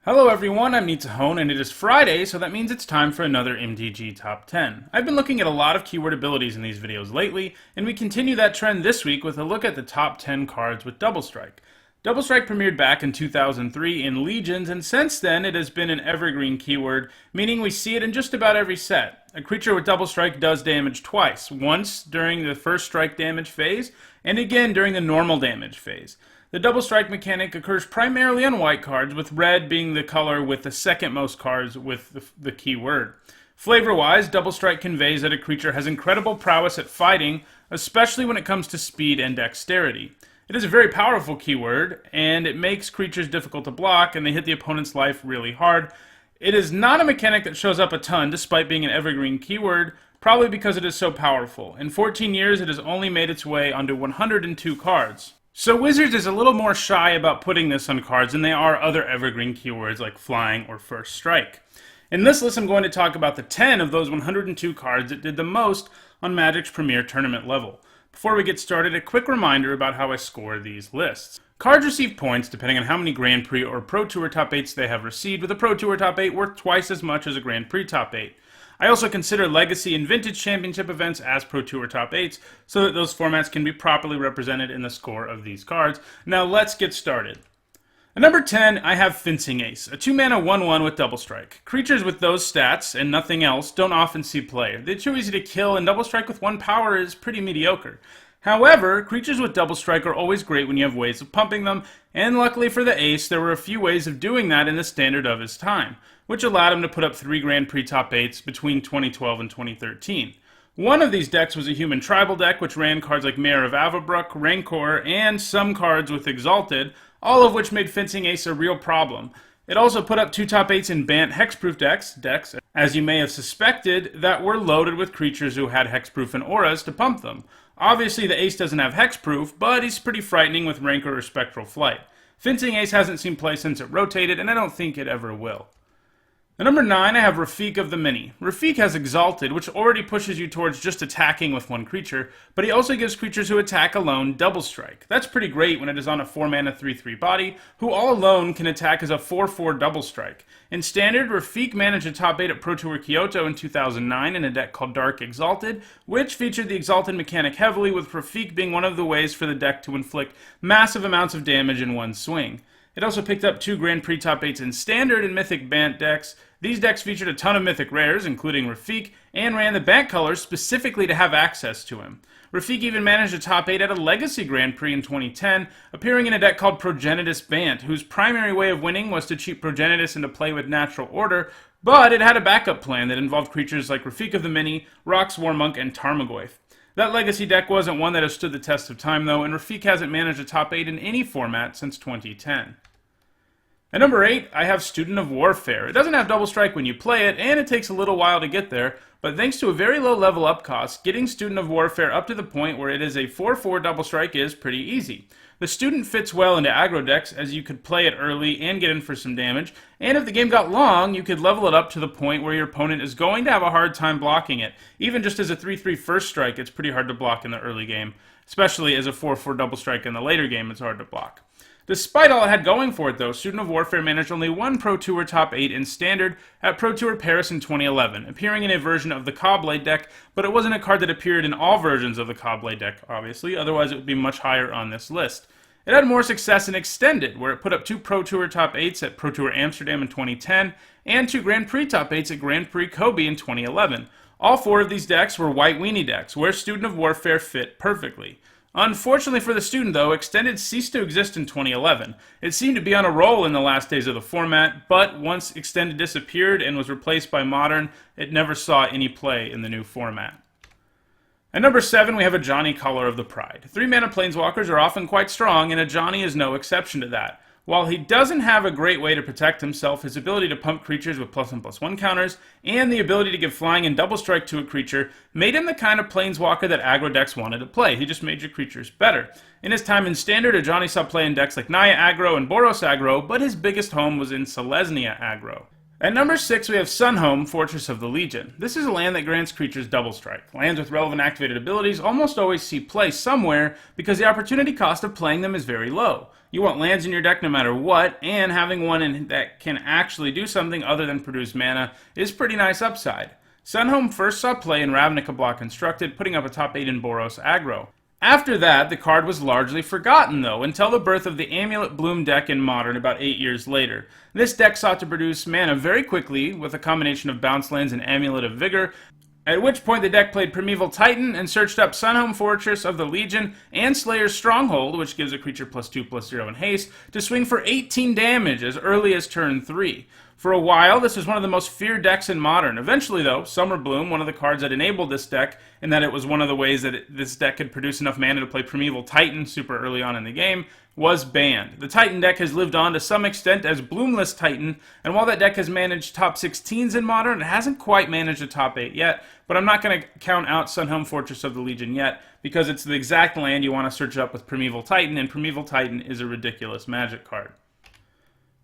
Hello everyone, I'm Sonhome, and it is Friday, so that means it's time for another MTG Top 10. I've been looking at a lot of keyword abilities in these videos lately, and we continue that trend this week with a look at the top 10 cards with Double Strike. Double Strike premiered back in 2003 in Legions, and since then it has been an evergreen keyword, meaning we see it in just about every set. A creature with Double Strike does damage twice, once during the first strike damage phase, and again during the normal damage phase. The double strike mechanic occurs primarily on white cards, with red being the color with the second most cards with the keyword. Flavor-wise, double strike conveys that a creature has incredible prowess at fighting, especially when it comes to speed and dexterity. It is a very powerful keyword, and it makes creatures difficult to block, and they hit the opponent's life really hard. It is not a mechanic that shows up a ton, despite being an evergreen keyword, probably because it is so powerful. In 14 years, it has only made its way onto 102 cards. So Wizards is a little more shy about putting this on cards than they are other evergreen keywords like flying or first strike. In this list I'm going to talk about the 10 of those 102 cards that did the most on Magic's Premier Tournament level. Before we get started, a quick reminder about how I score these lists. Cards receive points depending on how many Grand Prix or Pro Tour Top 8s they have received, with a Pro Tour Top 8 worth twice as much as a Grand Prix Top 8. I also consider Legacy and Vintage Championship events as Pro Tour Top 8s, so that those formats can be properly represented in the score of these cards. Now let's get started. At number 10, I have Fencing Ace, a 2-mana 1/1 with Double Strike. Creatures with those stats, and nothing else, don't often see play. They're too easy to kill, and Double Strike with 1 power is pretty mediocre. However, creatures with Double Strike are always great when you have ways of pumping them, and luckily for the Ace, there were a few ways of doing that in the Standard of his time, which allowed him to put up 3 Grand Prix Top 8s between 2012 and 2013. One of these decks was a human tribal deck, which ran cards like Mayor of Avabruck, Rancor, and some cards with Exalted, all of which made Fencing Ace a real problem. It also put up 2 top 8s in Bant hexproof decks, as you may have suspected, that were loaded with creatures who had hexproof and auras to pump them. Obviously the Ace doesn't have hexproof, but he's pretty frightening with Rancor or Spectral Flight. Fencing Ace hasn't seen play since it rotated, and I don't think it ever will. At number 9, I have Rafiq of the Many. Rafiq has Exalted, which already pushes you towards just attacking with one creature, but he also gives creatures who attack alone Double Strike. That's pretty great when it is on a 4-mana 3/3 body, who all alone can attack as a 4/4 Double Strike. In Standard, Rafiq managed a top 8 at Pro Tour Kyoto in 2009 in a deck called Dark Exalted, which featured the Exalted mechanic heavily, with Rafiq being one of the ways for the deck to inflict massive amounts of damage in one swing. It also picked up 2 Grand Prix Top 8s in Standard and Mythic Bant decks. These decks featured a ton of Mythic rares, including Rafiq, and ran the Bant colors specifically to have access to him. Rafiq even managed a top 8 at a Legacy Grand Prix in 2010, appearing in a deck called Progenitus Bant, whose primary way of winning was to cheat Progenitus into play with Natural Order, but it had a backup plan that involved creatures like Rafiq of the Many, Rox Warmonk, and Tarmogoyf. That Legacy deck wasn't one that has stood the test of time, though, and Rafiq hasn't managed a top 8 in any format since 2010. At number 8, I have Student of Warfare. It doesn't have Double Strike when you play it, and it takes a little while to get there, but thanks to a very low level up cost, getting Student of Warfare up to the point where it is a 4/4 Double Strike is pretty easy. The Student fits well into aggro decks, as you could play it early and get in for some damage, and if the game got long, you could level it up to the point where your opponent is going to have a hard time blocking it. Even just as a 3/3 first strike, it's pretty hard to block in the early game, especially as a 4/4 Double Strike in the later game, it's hard to block. Despite all it had going for it, though, Student of Warfare managed only 1 Pro Tour Top 8 in Standard at Pro Tour Paris in 2011, appearing in a version of the Cobblade deck, but it wasn't a card that appeared in all versions of the Cobblade deck, obviously, otherwise it would be much higher on this list. It had more success in Extended, where it put up 2 Pro Tour Top 8s at Pro Tour Amsterdam in 2010, and 2 Grand Prix Top 8s at Grand Prix Kobe in 2011. All 4 of these decks were White Weenie decks, where Student of Warfare fit perfectly. Unfortunately for the Student, though, Extended ceased to exist in 2011. It seemed to be on a roll in the last days of the format, but once Extended disappeared and was replaced by Modern, it never saw any play in the new format. At number 7, we have Ajani Caller of the Pride. 3-mana Planeswalkers are often quite strong, and Ajani is no exception to that. While he doesn't have a great way to protect himself, his ability to pump creatures with +1/+1 counters, and the ability to give flying and double strike to a creature, made him the kind of planeswalker that aggro decks wanted to play. He just made your creatures better. In his time in Standard, Ajani saw play in decks like Naya aggro and Boros aggro, but his biggest home was in Selesnya aggro. At number 6, we have Sonhome, Fortress of the Legion. This is a land that grants creatures double strike. Lands with relevant activated abilities almost always see play somewhere because the opportunity cost of playing them is very low. You want lands in your deck no matter what, and having one that can actually do something other than produce mana is pretty nice upside. Sonhome first saw play in Ravnica Block Constructed, putting up a top 8 in Boros aggro. After that, the card was largely forgotten, though, until the birth of the Amulet Bloom deck in Modern about 8 years later. This deck sought to produce mana very quickly, with a combination of bounce lands and Amulet of Vigor, at which point the deck played Primeval Titan and searched up Sonhome Fortress of the Legion and Slayer's Stronghold, which gives a creature +2/+0 in haste, to swing for 18 damage as early as turn 3. For a while, this was one of the most feared decks in Modern. Eventually, though, Summer Bloom, one of the cards that enabled this deck, in that it was one of the ways that this deck could produce enough mana to play Primeval Titan super early on in the game, was banned. The Titan deck has lived on to some extent as Bloomless Titan, and while that deck has managed top 16s in Modern, it hasn't quite managed a top 8 yet, but I'm not going to count out Sonhome Fortress of the Legion yet, because it's the exact land you want to search up with Primeval Titan, and Primeval Titan is a ridiculous magic card.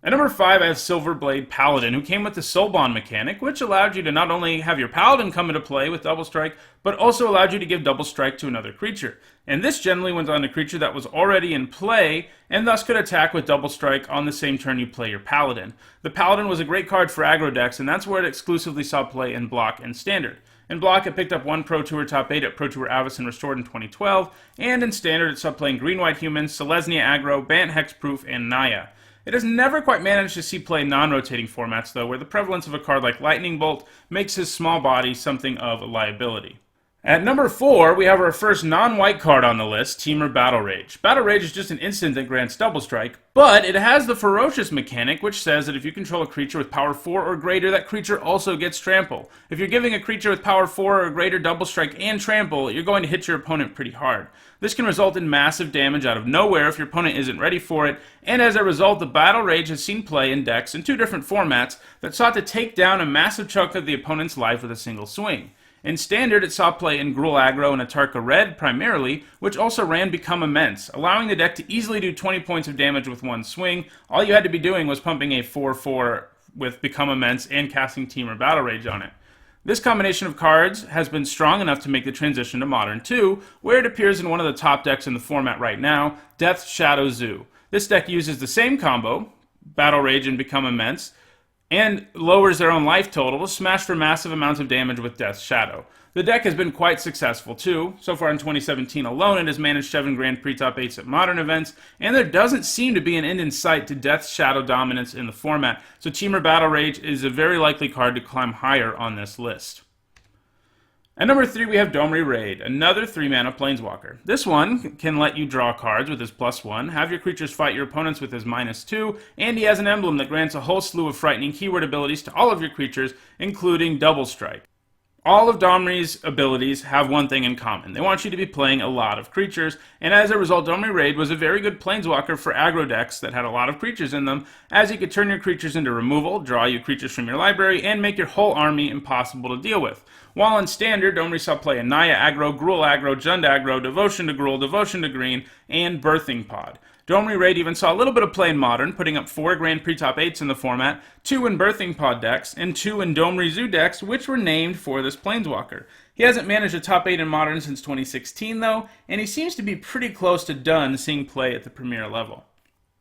At number 5, I have Silverblade Paladin, who came with the Soul Bond mechanic, which allowed you to not only have your Paladin come into play with Double Strike, but also allowed you to give Double Strike to another creature. And this generally went on a creature that was already in play, and thus could attack with Double Strike on the same turn you play your Paladin. The Paladin was a great card for aggro decks, and that's where it exclusively saw play in Block and Standard. In Block, it picked up 1 Pro Tour top 8 at Pro Tour Avacyn Restored in 2012, and in Standard, it saw play in Green-White Humans, Selesnya Aggro, Bant Hexproof, and Naya. It has never quite managed to see play non-rotating formats, though, where the prevalence of a card like Lightning Bolt makes his small body something of a liability. At number 4, we have our first non-white card on the list, Temur Battle Rage. Battle Rage is just an instant that grants Double Strike, but it has the Ferocious mechanic, which says that if you control a creature with power 4 or greater, that creature also gets Trample. If you're giving a creature with power 4 or greater Double Strike and Trample, you're going to hit your opponent pretty hard. This can result in massive damage out of nowhere if your opponent isn't ready for it, and as a result, the Battle Rage has seen play in decks in 2 different formats that sought to take down a massive chunk of the opponent's life with a single swing. In Standard, it saw play in Gruul Aggro and Atarka Red primarily, which also ran Become Immense, allowing the deck to easily do 20 points of damage with one swing. All you had to be doing was pumping a 4/4 with Become Immense and casting Temur Battle Rage on it. This combination of cards has been strong enough to make the transition to Modern 2, where it appears in one of the top decks in the format right now, Death Shadow Zoo. This deck uses the same combo, Battle Rage and Become Immense, and lowers their own life total to smash for massive amounts of damage with Death's Shadow. The deck has been quite successful too. So far in 2017 alone, it has managed 7 Grand Prix top 8s at Modern events, and there doesn't seem to be an end in sight to Death's Shadow dominance in the format, so Temur Battle Rage is a very likely card to climb higher on this list. At number 3, we have Domri Raid, another 3-mana Planeswalker. This one can let you draw cards with his +1, have your creatures fight your opponents with his -2, and he has an emblem that grants a whole slew of frightening keyword abilities to all of your creatures, including Double Strike. All of Domri's abilities have one thing in common. They want you to be playing a lot of creatures, and as a result, Domri Raid was a very good Planeswalker for aggro decks that had a lot of creatures in them, as you could turn your creatures into removal, draw you creatures from your library, and make your whole army impossible to deal with. While in Standard, Domri saw play in Naya Aggro, Gruul Aggro, Jund Aggro, Devotion to Gruul, Devotion to Green, and Birthing Pod. Domri Raid even saw a little bit of play in Modern, putting up 4 Grand Prix top 8s in the format, 2 in Birthing Pod decks, and 2 in Domri Zoo decks, which were named for this Planeswalker. He hasn't managed a top 8 in Modern since 2016, though, and he seems to be pretty close to done seeing play at the Premier level.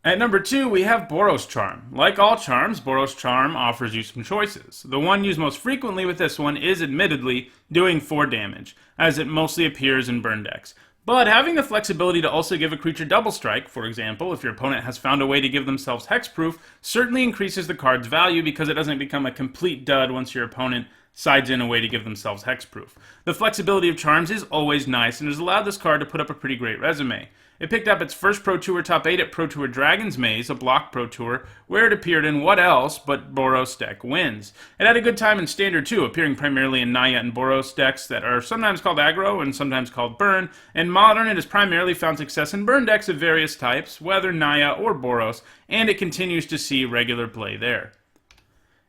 At number 2, we have Boros Charm. Like all charms, Boros Charm offers you some choices. The one used most frequently with this one is, admittedly, doing 4 damage, as it mostly appears in burn decks. But having the flexibility to also give a creature Double Strike, for example, if your opponent has found a way to give themselves Hexproof, certainly increases the card's value because it doesn't become a complete dud once your opponent sides in a way to give themselves Hexproof. The flexibility of charms is always nice and has allowed this card to put up a pretty great resume. It picked up its first Pro Tour top 8 at Pro Tour Dragon's Maze, a block Pro Tour, where it appeared in What Else But Boros Deck Wins. It had a good time in Standard too, appearing primarily in Naya and Boros decks that are sometimes called aggro and sometimes called burn. In Modern, it has primarily found success in burn decks of various types, whether Naya or Boros, and it continues to see regular play there.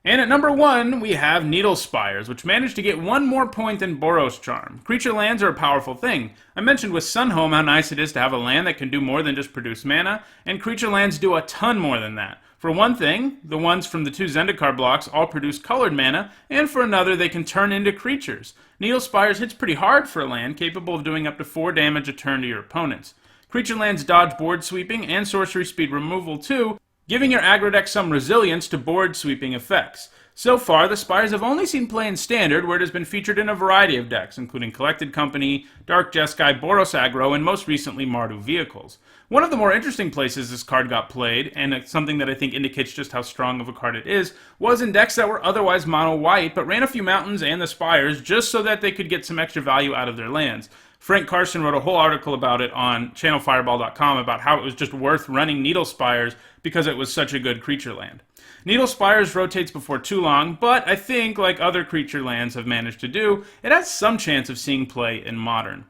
And at number 1, we have Needle Spires, which managed to get 1 more point than Boros Charm. Creature lands are a powerful thing. I mentioned with Sonhome how nice it is to have a land that can do more than just produce mana, and creature lands do a ton more than that. For one thing, the ones from the 2 Zendikar blocks all produce colored mana, and for another, they can turn into creatures. Needle Spires hits pretty hard for a land, capable of doing up to 4 damage a turn to your opponents. Creature lands dodge board sweeping and sorcery speed removal too, giving your aggro deck some resilience to board sweeping effects. So far, the Spires have only seen play in Standard, where it has been featured in a variety of decks, including Collected Company, Dark Jeskai, Boros Aggro, and most recently Mardu vehicles. One of the more interesting places this card got played, and something that I think indicates just how strong of a card it is, was in decks that were otherwise mono-white, but ran a few mountains and the Spires just so that they could get some extra value out of their lands. Frank Carson wrote a whole article about it on channelfireball.com about how it was just worth running Needle Spires because it was such a good creature land. Needle Spires rotates before too long, but I think, like other creature lands have managed to do, it has some chance of seeing play in Modern.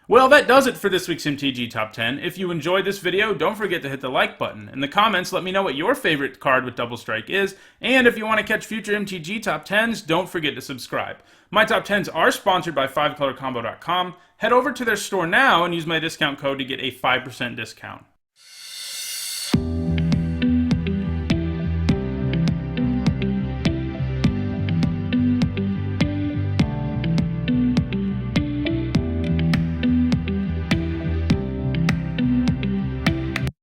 Well, that does it for this week's MTG Top 10. If you enjoyed this video, don't forget to hit the like button. In the comments, let me know what your favorite card with Double Strike is, and if you want to catch future MTG Top 10s, don't forget to subscribe. My Top 10s are sponsored by 5colorcombo.com. Head over to their store now and use my discount code to get a 5% discount.